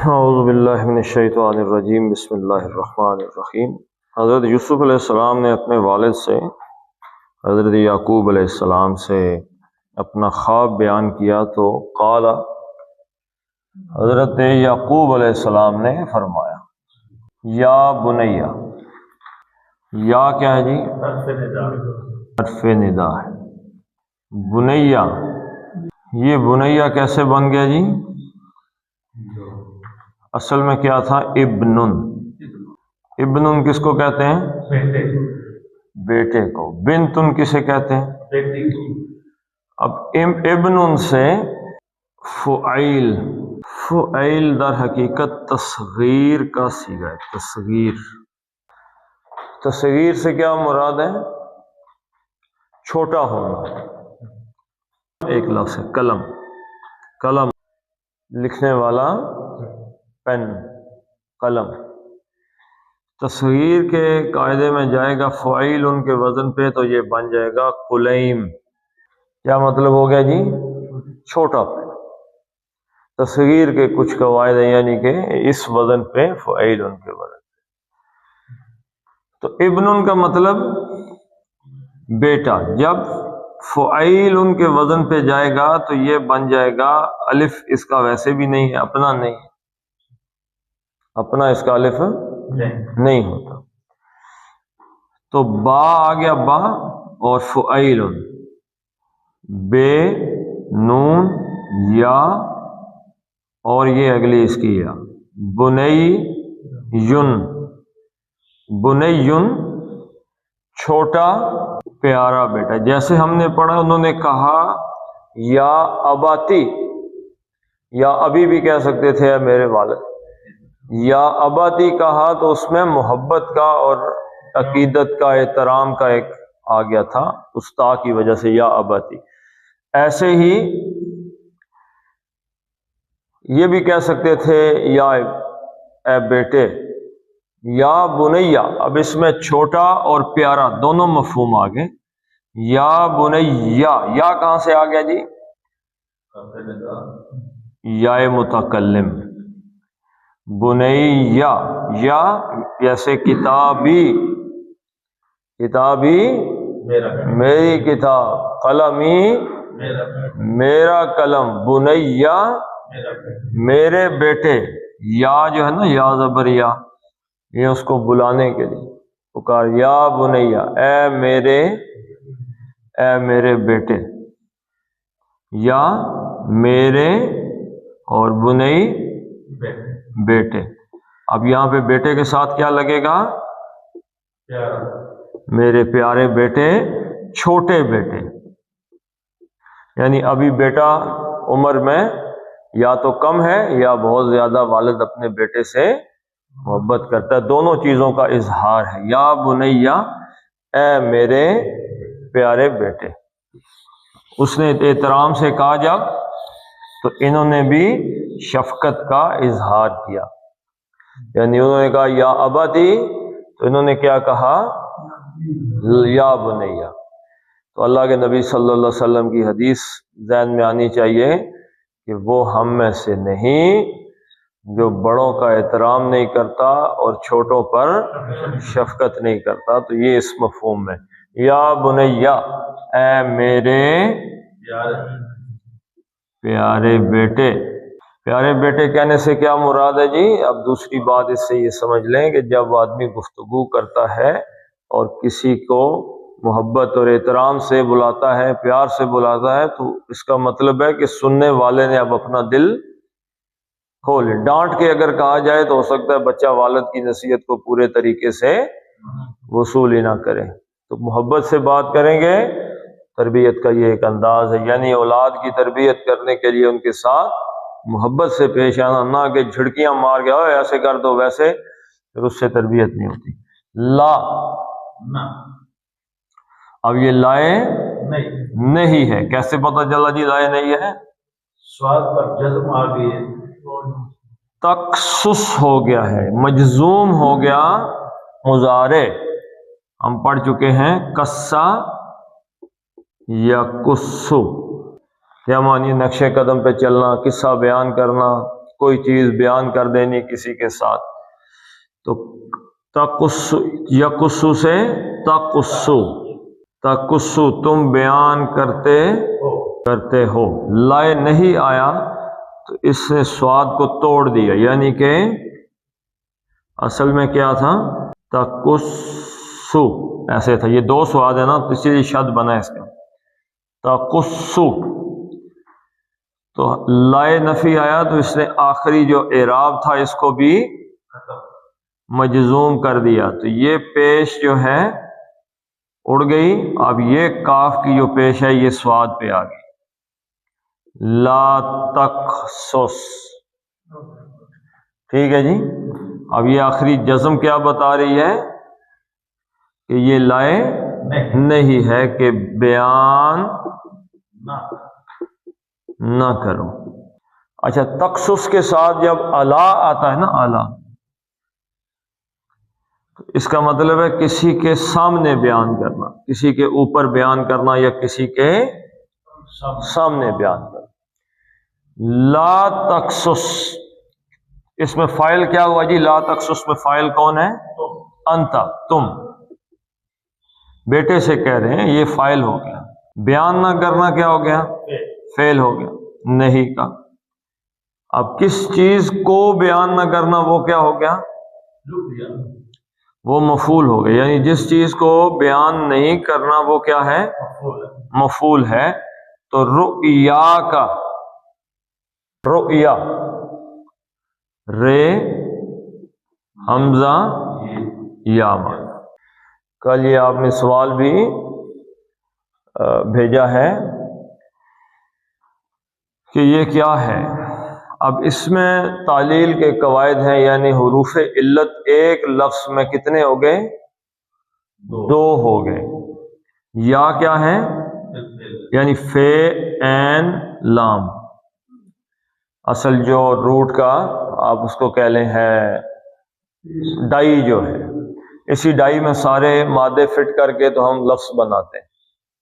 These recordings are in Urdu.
اعوذ باللہ من الشیطان الرجیم، بسم اللہ الرحمن الرحیم۔ حضرت یوسف علیہ السلام نے اپنے والد سے، حضرت یعقوب علیہ السلام سے اپنا خواب بیان کیا تو قال، حضرت یعقوب علیہ السلام نے فرمایا، یا بنیا، یا کیا ہے جی؟ حرف ندا ہے۔ بنیا، یہ بنیا کیسے بن گیا جی؟ اصل میں کیا تھا؟ ابنن۔ ابنن کس کو کہتے ہیں؟ بیٹے کو۔ بنتن کسے کہتے ہیں؟ اب ابنن سے فعیل، فعیل در حقیقت تصغیر کا صیغہ ہے۔ تصغیر، تصغیر سے کیا مراد ہے؟ چھوٹا ہونا۔ ایک لفظ ہے قلم، قلم لکھنے والا، پین، قلم۔ تصغیر کے قاعدے میں جائے گا فعیل ان کے وزن پہ تو یہ بن جائے گا قلیم۔ کیا مطلب ہو گیا جی؟ چھوٹا پین۔ تصغیر کے کچھ قواعد ہیں، یعنی کہ اس وزن پہ فعیل ان کے وزن پہ۔ تو ابن کا مطلب بیٹا۔ جب فعیل ان کے وزن پہ جائے گا تو یہ بن جائے گا، الف اس کا ویسے بھی نہیں ہے، اپنا نہیں ہے، اپنا اس کا الف نہیں ہوتا، تو با آ گیا، با اور فعیل، بے، نون، یا اور یہ اگلی اس کی یا، بنیون، بنیون چھوٹا پیارا بیٹا۔ جیسے ہم نے پڑھا، انہوں نے کہا یا اباتی، یا ابھی بھی کہہ سکتے تھے اے میرے والد۔ یا اباتی کہا تو اس میں محبت کا اور عقیدت کا، احترام کا ایک آ گیا تھا، استا کی وجہ سے یا اباتی۔ ایسے ہی یہ بھی کہہ سکتے تھے یا اے بیٹے، یا بنیا، اب اس میں چھوٹا اور پیارا دونوں مفہوم آ گئے۔ یا بنیا، یا کہاں سے آ گیا جی؟ یا متکلم۔ بنیا، یا جیسے کتابی، کتابی میری کتاب، قلمی میرا قلم، بنیا میرے بیٹے۔ یا جو ہے نا، یا زبر یا، یہ اس کو بلانے کے لیے پکار، یا بنیا، اے میرے، اے میرے بیٹے، یا میرے اور بنئی بیٹے۔ اب یہاں پہ بیٹے کے ساتھ کیا لگے گا؟ میرے پیارے بیٹے، چھوٹے بیٹے، یعنی ابھی بیٹا عمر میں یا تو کم ہے یا بہت زیادہ والد اپنے بیٹے سے محبت کرتا ہے، دونوں چیزوں کا اظہار ہے۔ یا بنیا، اے میرے پیارے بیٹے۔ اس نے احترام سے کہا جب، تو انہوں نے بھی شفقت کا اظہار کیا، یعنی انہوں نے کہا یا اباتی، تو انہوں نے کیا کہا؟ یا بنیا۔ تو اللہ کے نبی صلی اللہ علیہ وسلم کی حدیث ذہن میں آنی چاہیے کہ وہ ہم میں سے نہیں جو بڑوں کا احترام نہیں کرتا اور چھوٹوں پر شفقت نہیں کرتا۔ تو یہ اس مفہوم میں، یا بنیا، اے میرے پیارے بیٹے۔ پیارے بیٹے کہنے سے کیا مراد ہے جی؟ اب دوسری بات اس سے یہ سمجھ لیں کہ جب آدمی گفتگو کرتا ہے اور کسی کو محبت اور احترام سے بلاتا ہے، پیار سے بلاتا ہے، تو اس کا مطلب ہے کہ سننے والے نے اب اپنا دل کھولے۔ ڈانٹ کے اگر کہا جائے تو ہو سکتا ہے بچہ والد کی نصیحت کو پورے طریقے سے وصول ہی نہ کرے، تو محبت سے بات کریں گے۔ تربیت کا یہ ایک انداز ہے، یعنی اولاد کی تربیت کرنے کے لیے ان کے ساتھ محبت سے پیش آنا، نہ کہ جھڑکیاں مار کے ایسے کر دو ویسے، پھر اس سے تربیت نہیں ہوتی۔ لا، اب یہ لائے نہیں ہے، کیسے پتہ چلا جی لائے نہیں ہے؟ سواد پر جزم آ گئی ہے، تخصص ہو گیا ہے، مجزوم ہو گیا مضارع۔ ہم پڑھ چکے ہیں قصہ یا قصو، کیا معنی؟ نقش قدم پہ چلنا، قصہ بیان کرنا، کوئی چیز بیان کر دینی کسی کے ساتھ. تو تقصو، یقصو سے تقصو، تقصو تم بیان کرتے ہو. لائے نہیں آیا تو اس نے سواد کو توڑ دیا، یعنی کہ اصل میں کیا تھا؟ تقصو ایسے تھا. یہ دو سواد ہے نا، تو اسی لیے شد بنا ہے اس کا. تقصو تو لائے نفی آیا تو اس نے آخری جو اعراب تھا اس کو بھی مجزوم کر دیا. تو یہ پیش جو ہے اڑ گئی. اب یہ کاف کی جو پیش ہے یہ سواد پہ آ گئی. لا تقصص، ٹھیک ہے جی. اب یہ آخری جزم کیا بتا رہی ہے کہ یہ لائے نہیں ہے کہ بیان نہ کرو. اچھا، تقصص کے ساتھ جب الا آتا ہے نا، الا، اس کا مطلب ہے کسی کے سامنے بیان کرنا، کسی کے اوپر بیان کرنا یا کسی کے سامنے بیان کرنا. لا تقصص، اس میں فاعل کیا ہوا جی؟ لا تقصص میں فاعل کون ہے؟ انت، تم. بیٹے سے کہہ رہے ہیں، یہ فاعل ہو گیا. بیان نہ کرنا کیا ہو گیا؟ فعل ہو گیا. نہیں کا، اب کس چیز کو بیان نہ کرنا وہ کیا ہو گیا؟ وہ مفعول ہو گیا. یعنی جس چیز کو بیان نہیں کرنا وہ کیا ہے؟ مفعول ہے. تو رؤیا کا، رؤیا، رے حمزہ یا مان. کل یہ آپ نے سوال بھی بھیجا ہے کہ یہ کیا ہے. اب اس میں تعلیل کے قواعد ہیں، یعنی حروف علت ایک لفظ میں کتنے ہو گئے؟ دو ہو گئے. یا کیا ہے؟ یعنی فے، عین، لام. اصل جو روٹ کا آپ اس کو کہہ لیں ہے ڈائی جو ہے، اسی ڈائی میں سارے مادے فٹ کر کے تو ہم لفظ بناتے ہیں.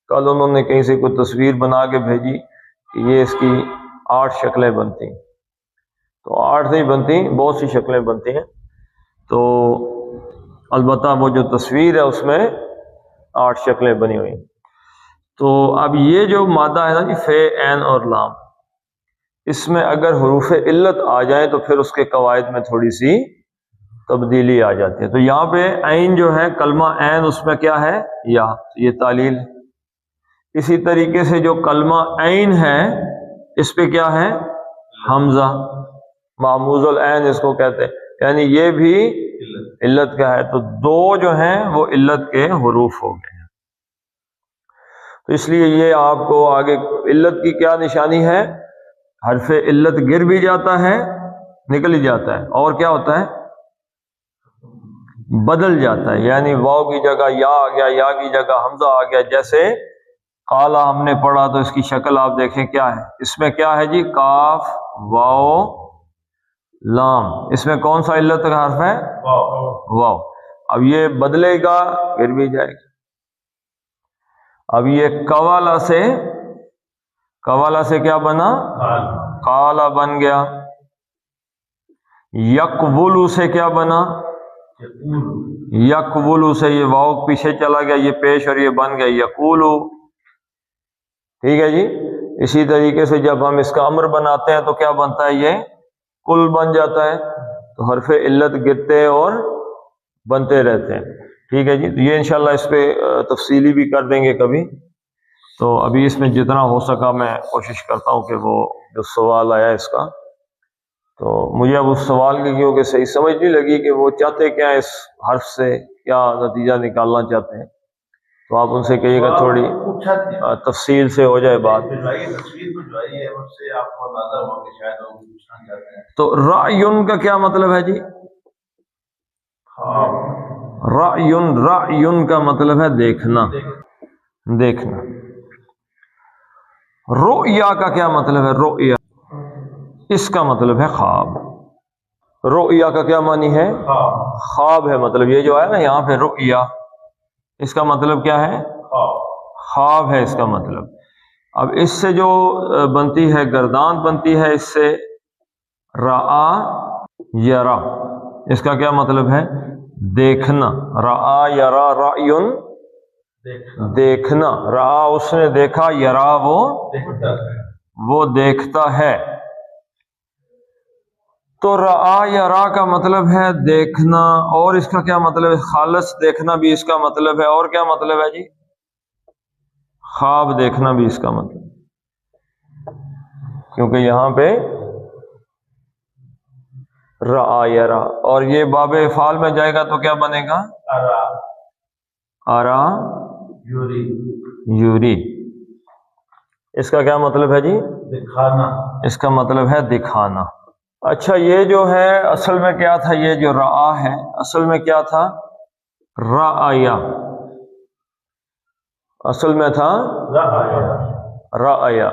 کل انہوں نے کہیں سے کوئی تصویر بنا کے بھیجی کہ یہ اس کی 8 شکلیں بنتی ہیں. تو 8 نہیں بنتی، بہت سی شکلیں بنتی ہیں. تو البتہ وہ جو تصویر ہے اس میں 8 شکلیں بنی ہوئی ہیں. تو اب یہ جو مادہ ہے نا جی، فے، عین اور لام، اس میں اگر حروف علت آ جائیں تو پھر اس کے قواعد میں تھوڑی سی تبدیلی آ جاتی ہے. تو یہاں پہ عین جو ہے، کلمہ عین، اس میں کیا ہے؟ یا. یہ تعلیل. اسی طریقے سے جو کلمہ عین ہے اس پہ کیا ہے؟ حمزہ، معموز العین اس کو کہتے ہیں. یعنی یہ بھی علت کا ہے. تو دو جو ہیں وہ علت کے حروف ہو گئے ہیں. تو اس لیے یہ آپ کو آگے علت کی کیا نشانی ہے؟ حرف علت گر بھی جاتا ہے، نکل ہی جاتا ہے، اور کیا ہوتا ہے؟ بدل جاتا ہے. یعنی واو کی جگہ یا آ گیا، یا کی جگہ حمزہ آ گیا. جیسے قالا ہم نے پڑھا تو اس کی شکل آپ دیکھیں کیا ہے. اس میں کیا ہے جی؟ کاف، واو، لام. اس میں کون سا علت کا حرف ہے؟ واو. اب یہ بدلے گا، گر بھی جائے گا. اب یہ قوالا سے، قوالا سے کیا بنا؟ قالا بن گیا. یقبلو سے کیا بنا؟ یقبلو سے یہ واو پیچھے چلا گیا، یہ پیش، اور یہ بن گیا یقولو. ٹھیک ہے جی. اسی طریقے سے جب ہم اس کا امر بناتے ہیں تو کیا بنتا ہے؟ یہ کل بن جاتا ہے. تو حرف علت گرتے اور بنتے رہتے ہیں. ٹھیک ہے جی. تو یہ انشاءاللہ اس پہ تفصیلی بھی کر دیں گے کبھی. تو ابھی اس میں جتنا ہو سکا میں کوشش کرتا ہوں کہ وہ جو سوال آیا اس کا، تو مجھے اب اس سوال کی کیونکہ صحیح سمجھ نہیں لگی کہ وہ چاہتے کیا اس حرف سے، کیا نتیجہ نکالنا چاہتے ہیں. تو آپ ان سے کہیے گا تھوڑی تفصیل سے ہو جائے بات. تو رأیون کا کیا مطلب ہے جی؟ رأیون، رأیون کا مطلب ہے دیکھنا، دیکھنا. رؤیا کا کیا مطلب ہے؟ رؤیا، اس کا مطلب ہے خواب. رؤیا کا کیا معنی ہے؟ خواب ہے. مطلب یہ جو ہے نا یہاں پہ رؤیا، اس کا مطلب کیا ہے؟ خواب ہے اس کا مطلب. اب اس سے جو بنتی ہے گردان بنتی ہے اس سے، رآ یرا، اس کا کیا مطلب ہے؟ دیکھنا. رآ یرا رأیٌ دیکھنا. رآ اس نے دیکھا، یرا وہ دیکھتا ہے. تو رآ یرا کا مطلب ہے دیکھنا، اور اس کا کیا مطلب ہے؟ خالص دیکھنا بھی اس کا مطلب ہے. اور کیا مطلب ہے جی؟ خواب دیکھنا بھی اس کا مطلب، کیونکہ یہاں پہ رآ یرا، اور یہ باب افعال میں جائے گا تو کیا بنے گا؟ ارا یوری. اس کا کیا مطلب ہے جی؟ دکھانا. اس کا مطلب ہے دکھانا. اچھا، یہ جو ہے اصل میں کیا تھا؟ یہ جو رآ ہے اصل میں کیا تھا؟ رآیا. اصل میں تھا رآیا.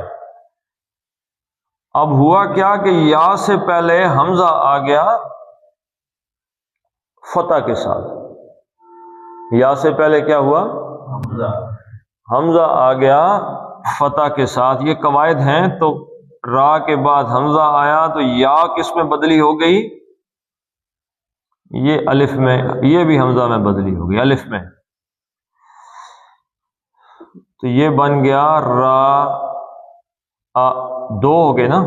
اب ہوا کیا کہ یا سے پہلے حمزہ آ گیا فتح کے ساتھ. یا سے پہلے کیا ہوا؟ حمزہ آ گیا فتح کے ساتھ. یہ قواعد ہیں. تو را کے بعد حمزہ آیا تو یا کس میں بدلی ہو گئی؟ یہ الف میں. یہ بھی حمزہ میں بدلی ہو گئی الف میں. تو یہ بن گیا را، دو ہو گئے نا،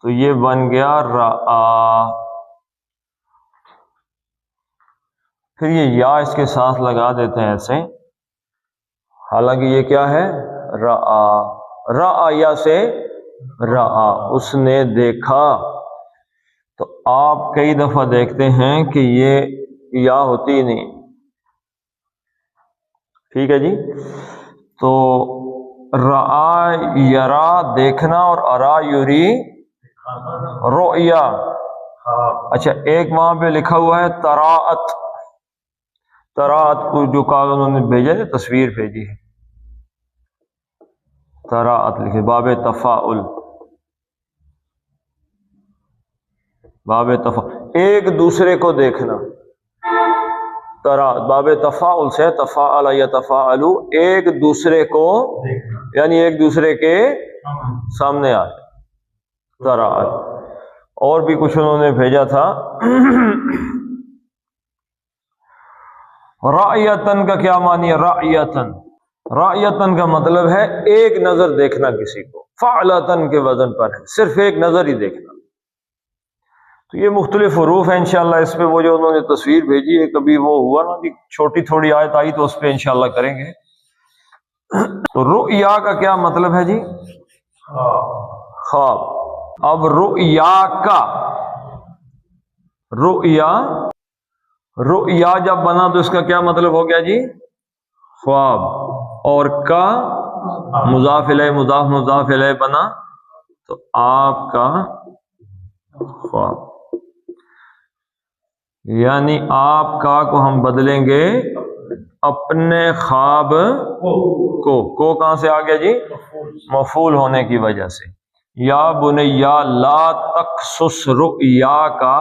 تو یہ بن گیا را. پھر یہ یا اس کے ساتھ لگا دیتے ہیں ایسے، حالانکہ یہ کیا ہے؟ رآ. رآیا سے رآ، اس نے دیکھا. تو آپ کئی دفعہ دیکھتے ہیں کہ یہ یا ہوتی ہی نہیں. ٹھیک ہے جی. تو رآ یرا دیکھنا، اور ارا یوری رؤیا. اچھا، ایک وہاں پہ لکھا ہوا ہے تراعت. تراعت کو جو کاغذ انہوں نے بھیجا ہے، تصویر بھیجی ہے، تراعت لکھے، باب تفاعل. باب ایک دوسرے کو دیکھنا. باب تفاعل سے تفاعل یتفاعل، ایک دوسرے کو یعنی ایک دوسرے کے سامنے آئے. تراعت. اور بھی کچھ انہوں نے بھیجا تھا. رأیتن کا کیا معنی ہے؟ رأیتن، رأیتن کا مطلب ہے ایک نظر دیکھنا کسی کو. فعلتن کے وزن پر ہے، صرف ایک نظر ہی دیکھنا. تو یہ مختلف حروف ہیں. انشاءاللہ اس پہ وہ جو انہوں نے تصویر بھیجی ہے، کبھی وہ ہوا نا کہ چھوٹی تھوڑی آیت آئی تو اس پہ انشاءاللہ کریں گے. تو رؤیا کا کیا مطلب ہے جی؟ خواب. اب رؤیا کا، رؤیا جب بنا تو اس کا کیا مطلب ہو گیا جی؟ خواب. اور کا مضاف الیہ مضاف الیہ بنا تو آپ کا خواب. یعنی آپ کا کو ہم بدلیں گے اپنے خواب کو کہاں سے آ گیا جی؟ مفعول ہونے کی وجہ سے. یا بنیا لا تقصص رؤیا کا،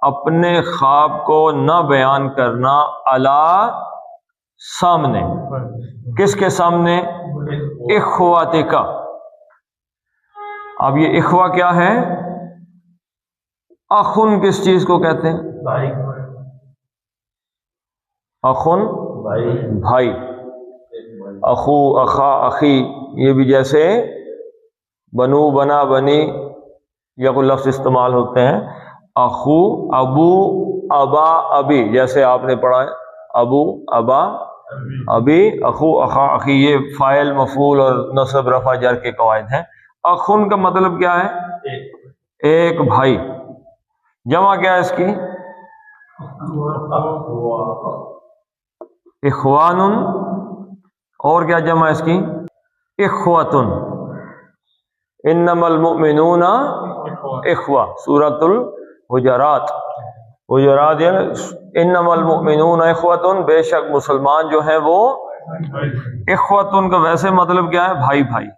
اپنے خواب کو نہ بیان کرنا، علی سامنے. کس کے سامنے؟ اخواتک. اب یہ اخوہ کیا ہے؟ اخن کس چیز کو کہتے ہیں؟ اخن بھائی. اخو، اخا، اخی، یہ بھی جیسے بنو، بنا، بنی، یا کوئی لفظ استعمال ہوتے ہیں. اخو، ابو، ابا، ابی، جیسے آپ نے پڑھا ہے ابو، ابا، ابی، اخو، اخا، اخی. یہ فاعل، مفعول اور نصب، رفع، جر کے قواعد ہیں. اخن کا مطلب کیا ہے؟ ایک بھائی. جمع کیا ہے اس کی؟ اخوان. اور کیا جمع اس کی؟ اخوتن. انما المؤمنون اخوہ، سورۃ الحجرات. حجرات انما المؤمنون اخوتن، بے شک مسلمان جو ہیں وہ اخوتن کا ویسے مطلب کیا ہے؟ بھائی بھائی.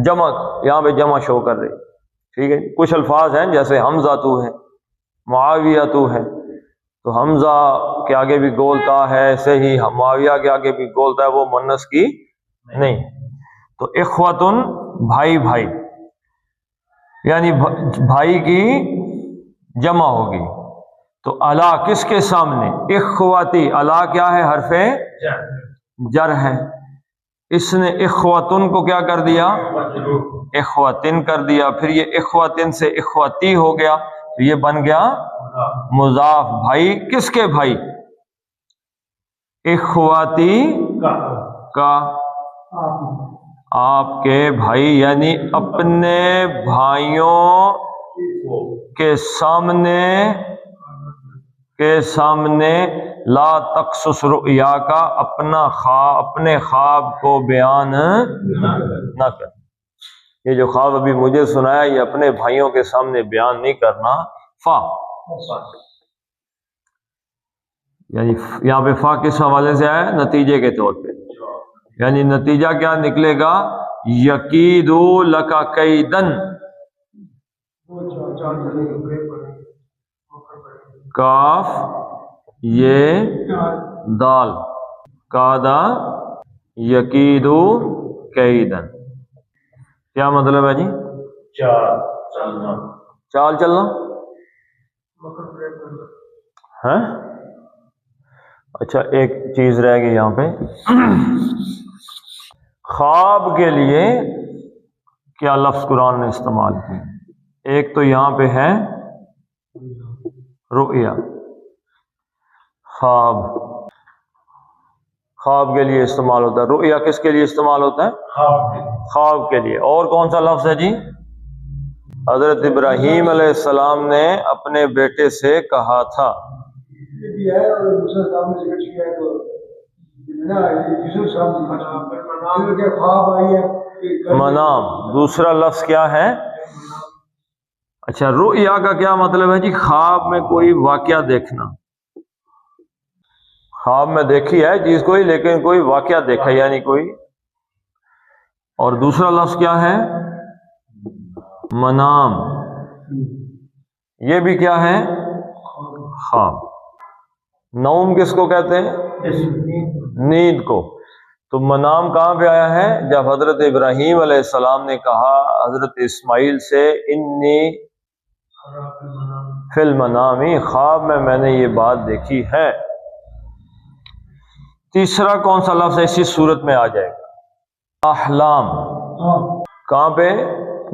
جمع، یہاں پہ جمع شو کر رہی. ٹھیک ہے. کچھ الفاظ ہیں جیسے حمزہ تو ہے، معاویہ تو ہے، تو حمزہ کے آگے بھی گولتا ہے، ایسے ہی معاویہ کے آگے بھی گولتا ہے، وہ مؤنث کی نہیں. تو اخوتن بھائی بھائی، یعنی بھائی کی جمع ہوگی. تو الا کس کے سامنے؟ اخوتی. الا کیا ہے؟ حرف جر ہے. اس نے اخوتن کو کیا کر دیا؟ اخوتن کر دیا. پھر یہ اخوتن سے اخوتی ہو گیا تو یہ بن گیا مضاف. بھائی کس کے بھائی؟ اخواتی کا، آپ کے بھائی، یعنی اپنے بھائیوں کے سامنے لا تقصص رؤیا کا، اپنے خواب کو بیان نہ کر. یہ جو خواب ابھی مجھے سنایا یہ اپنے بھائیوں کے سامنے بیان نہیں کرنا. فا، یعنی یہاں پہ فا کس حوالے سے آیا؟ نتیجے کے طور پہ. یعنی نتیجہ کیا نکلے گا؟ یکیدو لکا کیدن. کاف یہ دال، کادا یکیدو کیدن. کیا مطلب ہے جی؟ چال چلنا ہے. اچھا ایک چیز رہ گئی یہاں پہ، خواب کے لیے کیا لفظ قرآن نے استعمال کیا؟ ایک تو یہاں پہ ہے رؤیا. خواب کے لیے استعمال ہوتا ہے. رؤیا کس کے لیے استعمال ہوتا ہے؟ خواب کے لیے. اور کون سا لفظ ہے جی؟ حضرت ابراہیم علیہ السلام نے اپنے بیٹے سے کہا تھا. منام. دوسرا لفظ کیا ہے؟ اچھا رؤیا کا کیا مطلب ہے جی؟ خواب میں کوئی واقعہ دیکھنا. خواب میں دیکھی ہے چیز کوئی، لیکن کوئی واقعہ دیکھا یعنی کوئی. اور دوسرا لفظ کیا ہے؟ منام. یہ بھی کیا ہے؟ خواب. نوم کس کو کہتے ہیں؟ نیند کو. تو منام کہاں پہ آیا ہے؟ جب حضرت ابراہیم علیہ السلام نے کہا حضرت اسماعیل سے انی فی المنامی، خواب میں نے یہ بات دیکھی ہے. تیسرا کون سا لفظ اسی صورت میں آ جائے گا؟ احلام. کہاں پہ؟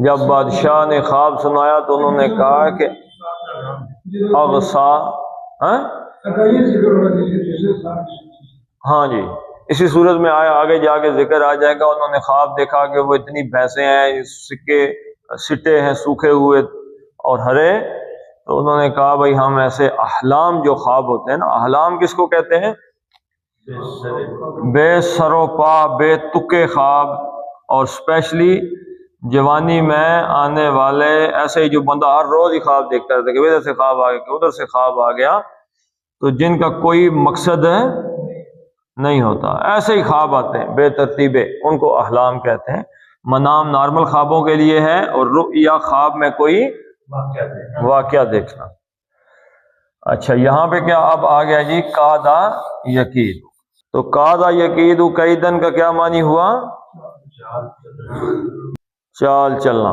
جب بادشاہ نے خواب سنایا تو انہوں نے کہا کہ اغصا. ہاں جی اسی صورت میں آیا، آگے جا کے ذکر آ جائے گا. انہوں نے خواب دیکھا کہ وہ اتنی بھینسیں ہیں، سٹے ہیں سوکھے ہوئے اور ہرے. تو انہوں نے کہا بھائی ہم ایسے احلام جو خواب ہوتے ہیں نا، احلام کس کو کہتے ہیں؟ بے سرو پا، بے تکے خواب. اور اسپیشلی جوانی میں آنے والے ایسے ہی جو بندہ ہر روز ہی خواب دیکھتا رہتا ہے کہ ادھر سے خواب آ گیا، ادھر سے خواب آ گیا، تو جن کا کوئی مقصد نہیں ہوتا، ایسے ہی خواب آتے ہیں بے ترتیبے، ان کو احلام کہتے ہیں. منام نارمل خوابوں کے لیے ہے، اور رؤیا خواب میں کوئی واقعہ دیکھنا. اچھا یہاں پہ کیا اب آ گیا جی؟ قادا یقید. تو قادا یقید قیدن کا کیا معنی ہوا؟ چال چلنا.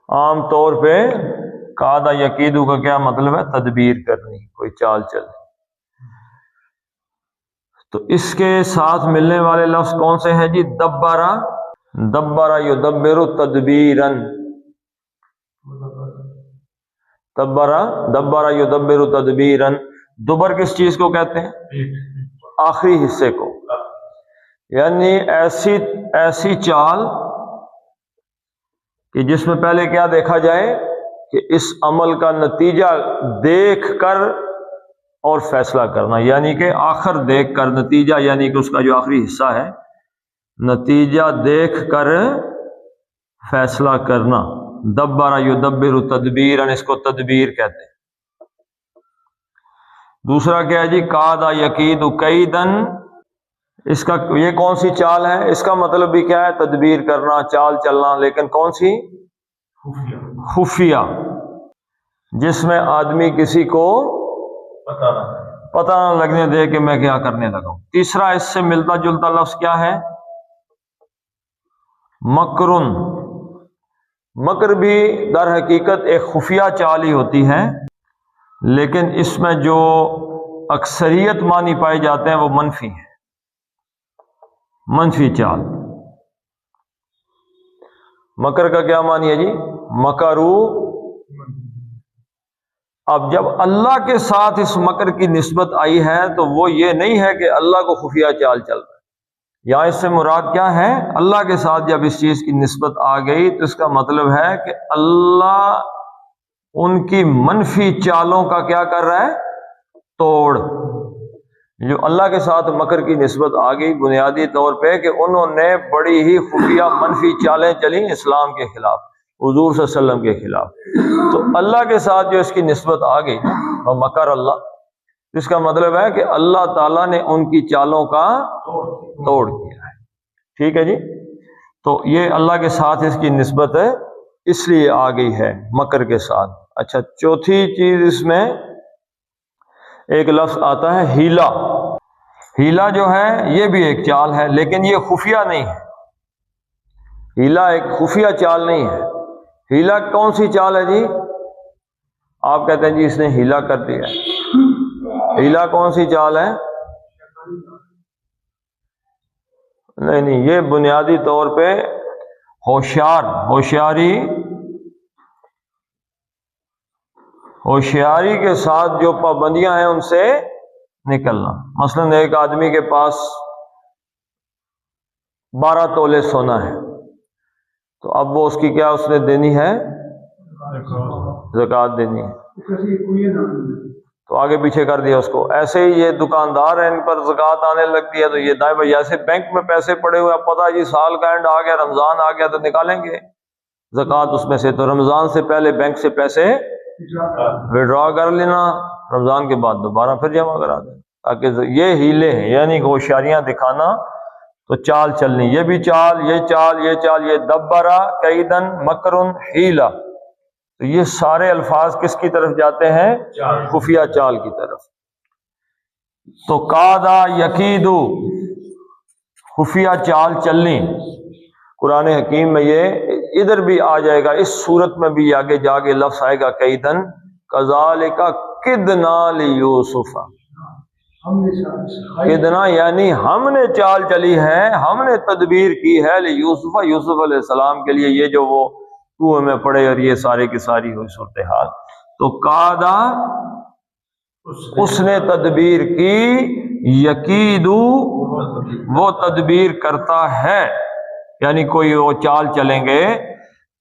عام طور پہ قادا یقید کا کیا مطلب ہے؟ تدبیر کرنی، کوئی چال چلنی. تو اس کے ساتھ ملنے والے لفظ کون سے ہیں جی؟ دبرا. دبرا یدبر تدبیرن. دبرا یدبر تدبیرن. دبر کس چیز کو کہتے ہیں؟ آخری حصے کو. یعنی ایسی چال کہ جس میں پہلے کیا دیکھا جائے کہ اس عمل کا نتیجہ دیکھ کر اور فیصلہ کرنا، یعنی کہ آخر دیکھ کر نتیجہ، یعنی کہ اس کا جو آخری حصہ ہے نتیجہ دیکھ کر فیصلہ کرنا. دبر یدبر تدبیرا، اس کو تدبیر کہتے ہیں. دوسرا کیا ہے جی؟ قادا یقید قیدن. اس کا یہ کون سی چال ہے؟ اس کا مطلب بھی کیا ہے؟ تدبیر کرنا، چال چلنا، لیکن کون سی؟ خفیہ، جس میں آدمی کسی کو پتہ نہ لگنے دے کہ میں کیا کرنے لگا ہوں. تیسرا اس سے ملتا جلتا لفظ کیا ہے؟ مکرن، مکر بھی در حقیقت ایک خفیہ چال ہی ہوتی ہے، لیکن اس میں جو اکثریت معنی پائے جاتے ہیں وہ منفی ہیں، منفی چال۔ مکر کا کیا معنی ہے جی؟ مکرو۔ اب جب اللہ کے ساتھ اس مکر کی نسبت آئی ہے تو وہ یہ نہیں ہے کہ اللہ کو خفیہ چال چل رہا ہے، یا اس سے مراد کیا ہے؟ اللہ کے ساتھ جب اس چیز کی نسبت آ گئی تو اس کا مطلب ہے کہ اللہ ان کی منفی چالوں کا کیا کر رہا ہے؟ توڑ۔ جو اللہ کے ساتھ مکر کی نسبت آ گئی بنیادی طور پہ کہ انہوں نے بڑی ہی خفیہ منفی چالیں چلیں اسلام کے خلاف، حضور صلی اللہ علیہ وسلم کے خلاف، تو اللہ کے ساتھ جو اس کی نسبت آ گئی وہ مکر اللہ، اس کا مطلب ہے کہ اللہ تعالیٰ نے ان کی چالوں کا توڑ کیا ہے۔ ٹھیک ہے جی، تو یہ اللہ کے ساتھ اس کی نسبت ہے اس لیے آ گئی ہے مکر کے ساتھ۔ اچھا، چوتھی چیز اس میں ایک لفظ آتا ہے ہیلا۔ ہیلا جو ہے یہ بھی ایک چال ہے، لیکن یہ خفیہ نہیں ہے، ہیلا ایک خفیہ چال نہیں ہے۔ ہیلا کون سی چال ہے جی؟ آپ کہتے ہیں جی اس نے ہیلا کر دیا، ہیلا کون سی چال ہے؟ نہیں، یہ بنیادی طور پہ ہوشیاری کے ساتھ جو پابندیاں ہیں ان سے نکلنا۔ مثلا ایک آدمی کے پاس 12 تولے سونا ہے، تو اب وہ اس کی کیا اس نے دینی ہے؟ زکوٰۃ دینی ہے، تو آگے پیچھے کر دیا اس کو۔ ایسے ہی یہ دکاندار ہیں، ان پر زکوٰۃ آنے لگتی ہے تو یہ دائیں بھائی جیسے بینک میں پیسے پڑے ہوئے، اب پتہ جی سال کا اینڈ آ گیا، رمضان آ گیا تو نکالیں گے زکوٰۃ اس میں سے، تو رمضان سے پہلے بینک سے پیسے وڈرا کر لینا، رمضان کے بعد دوبارہ پھر جمع کرا دینا، تاکہ یہ ہیلے ہیں یعنی ہوشیاریاں دکھانا، تو چال چلنی، یہ بھی چال، یہ چال، یہ چال، یہ دبرا کیدن مکرن ہیلا، تو یہ سارے الفاظ کس کی طرف جاتے ہیں؟ خفیہ چال کی طرف۔ تو قادا یکیدو، خفیہ چال چلنی، قرآن حکیم میں یہ ادھر بھی آ جائے گا، اس صورت میں بھی آگے جا کے لفظ آئے گا کیدن کذالک کدنا لیوسف، کدنا یعنی ہم نے چال چلی ہے، ہم نے تدبیر کی ہے لیوسف، یوسف علیہ السلام کے لیے، یہ جو وہ کنویں میں پڑے اور یہ سارے کی ساری ہوئی صورتحال، تو قادا اس نے تدبیر کی، یکیدو وہ تدبیر کرتا ہے، یعنی کوئی وہ چال چلیں گے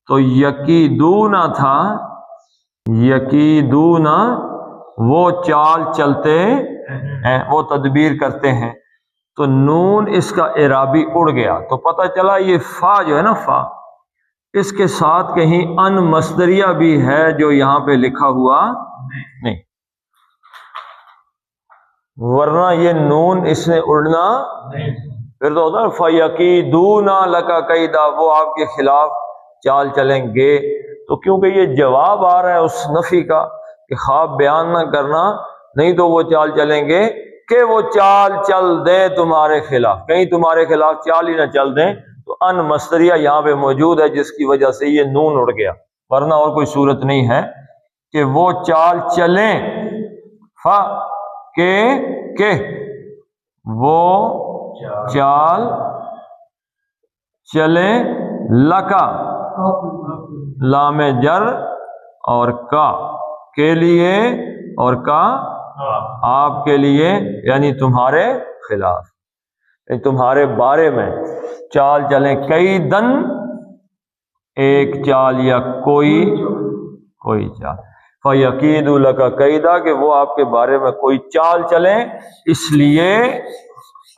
تو یکیدونا تھا، یکیدونا وہ چال چلتے ہیں، وہ تدبیر کرتے ہیں، تو نون اس کا اعرابی اڑ گیا، تو پتہ چلا یہ فا جو ہے نا، فا اس کے ساتھ کہیں ان مصدریہ بھی ہے جو یہاں پہ لکھا ہوا نہیں، ورنہ یہ نون اس نے اڑنا پھر تو ہوتا ہے فَيَكِيدُونَ لَكَ كَيْدًا، وہ آپ کے خلاف چال چلیں گے، تو کیونکہ یہ جواب آ رہا ہے اس نفی کا کہ خواب بیان نہ کرنا، نہیں تو وہ چال چلیں گے کہ وہ چال چل دیں تمہارے خلاف، کہیں تمہارے خلاف چال ہی نہ چل دیں، تو ان مصدریہ یہاں پہ موجود ہے جس کی وجہ سے یہ نون اڑ گیا، ورنہ اور کوئی صورت نہیں ہے کہ وہ چال چلیں، فا کہ وہ چال چلیں، لکا لام جر اور کا کے لیے، اور کا آپ کے لیے، یعنی تمہارے خلاف، یعنی تمہارے بارے میں چال چلیں، کئی دن ایک چال یا کوئی چال، فَيَكِيدُ لَكَ كَيْدًا کہ وہ آپ کے بارے میں کوئی چال چلیں، اس لیے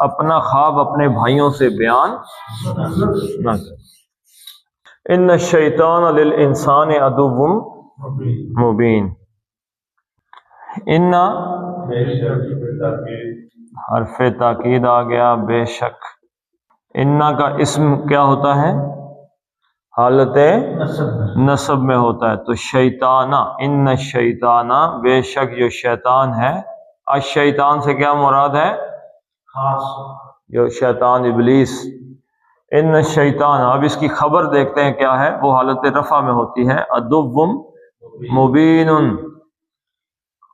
اپنا خواب اپنے بھائیوں سے بیان نہ کریں۔ ان الشیطان للانسان عدو مبین، ان حرف تاکید آ گیا، بے شک، ان کا اسم کیا ہوتا ہے؟ حالت نصب میں ہوتا ہے، تو شیطانہ، ان الشیطانہ بے شک جو شیطان ہے، الشیطان سے کیا مراد ہے؟ خاص جو شیطان ابلیس، ان الشیطان، اب اس کی خبر دیکھتے ہیں کیا ہے، وہ حالت رفع میں ہوتی ہے، عدو مبین،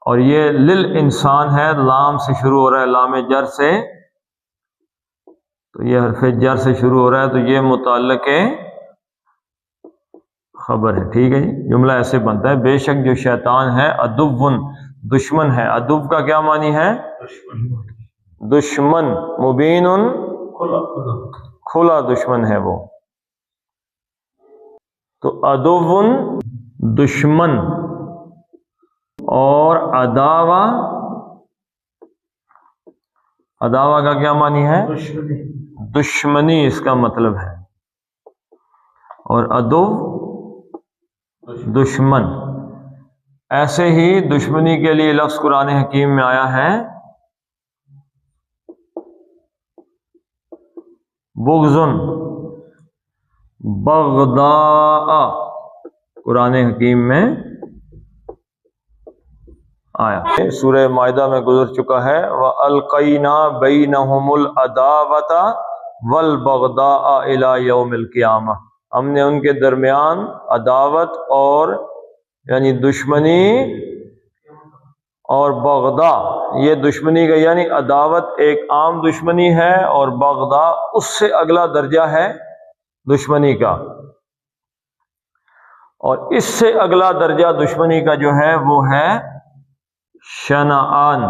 اور یہ لل انسان ہے، لام سے شروع ہو رہا ہے، لام جر سے، تو یہ حرف جر سے شروع ہو رہا ہے، تو یہ متعلق خبر ہے، ٹھیک ہے جی۔ جملہ ایسے بنتا ہے، بے شک جو شیطان ہے عدو، دشمن ہے، عدو کا کیا معنی ہے؟ دشمن، مبین، کھلا دشمن ہے وہ، تو عدو دشمن، اور عداوہ، عداوہ کا کیا معنی ہے؟ دشمنی اس کا مطلب ہے، اور عدو دشمن۔ ایسے ہی دشمنی کے لیے لفظ قرآن حکیم میں آیا ہے بغضن، بغضاء، قرآن حکیم میں آیا، سورہ مائدہ میں گزر چکا ہے، وَأَلْقَيْنَا بَيْنَهُمُ الْعَدَاوَةَ وَالْبَغْضَاءَ إِلَى يَوْمِ الْقِيَامَةِ، ہم نے ان کے درمیان عداوت اور یعنی دشمنی اور بغضا، یہ دشمنی کا یعنی عداوت ایک عام دشمنی ہے، اور بغضا اس سے اگلا درجہ ہے دشمنی کا، اور اس سے اگلا درجہ دشمنی کا جو ہے وہ ہے شنآن،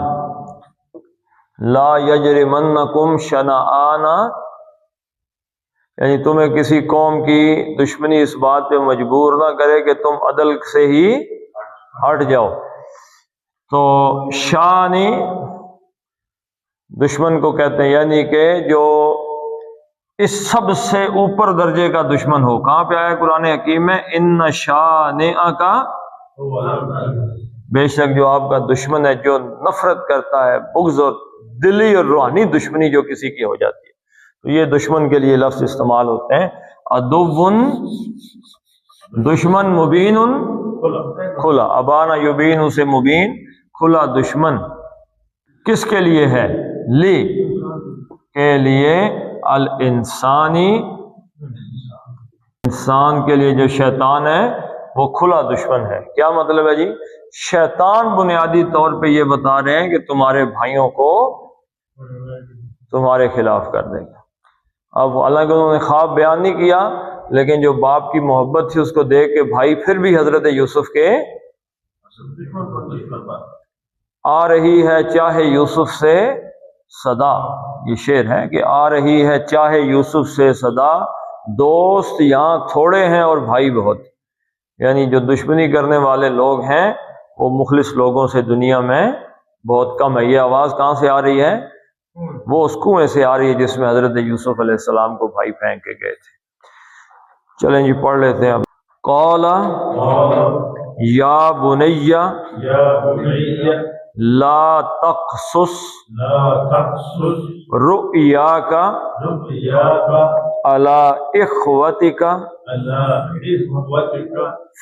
لا یجرمنکم شنآن، یعنی تمہیں کسی قوم کی دشمنی اس بات پہ مجبور نہ کرے کہ تم عدل سے ہی ہٹ جاؤ، تو شانی دشمن کو کہتے ہیں، یعنی کہ جو اس سب سے اوپر درجے کا دشمن ہو۔ کہاں پہ آیا قرآن حکیم میں؟ ان شانئک، بے شک جو آپ کا دشمن ہے، جو نفرت کرتا ہے، بغض اور دلی اور روحانی دشمنی جو کسی کی ہو جاتی ہے، تو یہ دشمن کے لیے لفظ استعمال ہوتے ہیں، عدو دشمن، مبین کھلا، ابانا یبین سے مبین، کھلا دشمن، کس کے لیے ہے؟ لی کے لیے، الانسانی، انسان کے لیے جو شیطان ہے وہ کھلا دشمن ہے۔ کیا مطلب ہے جی؟ شیطان بنیادی طور پہ یہ بتا رہے ہیں کہ تمہارے بھائیوں کو تمہارے خلاف کر دے گا۔ اب حالانکہ انہوں نے خواب بیان نہیں کیا، لیکن جو باپ کی محبت تھی اس کو دیکھ کے بھائی پھر بھی حضرت یوسف کے آ رہی ہے چاہے یوسف سے صدا، یہ شعر ہے کہ آ رہی ہے چاہے یوسف سے صدا، دوست یہاں تھوڑے ہیں اور بھائی بہت، یعنی جو دشمنی کرنے والے لوگ ہیں وہ مخلص لوگوں سے دنیا میں بہت کم ہے۔ یہ آواز کہاں سے آ رہی ہے؟ وہ اس کنویں سے آ رہی ہے جس میں حضرت یوسف علیہ السلام کو بھائی پھینک کے گئے تھے۔ چلیں جی پڑھ لیتے ہیں اب۔ قال یا بنی لا تقصص رؤیاک علی اخوتک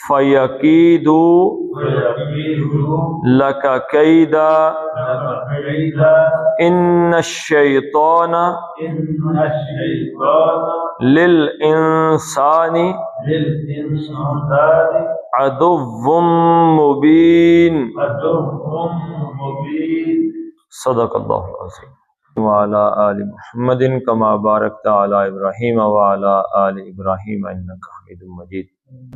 فیکیدوا لک کیدا ان الشیطان للانسان عدو مبین۔ صدق اللہ العظیم۔ وعلی آل محمد کما بارکت علی ابراہیم وعلی آل ابراہیم انک حمید مجید۔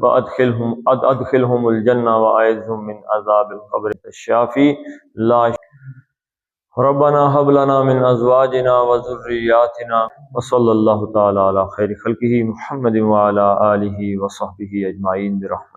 وادخلهم الجنہ واعذهم من عذاب القبر الشافی لا ربنا هب لنا من ازواجنا وذرياتنا وصلی اللہ تعالی علی خیر خلقہ محمد وعلی آلہ وصحبہ اجمعین برحمتہ۔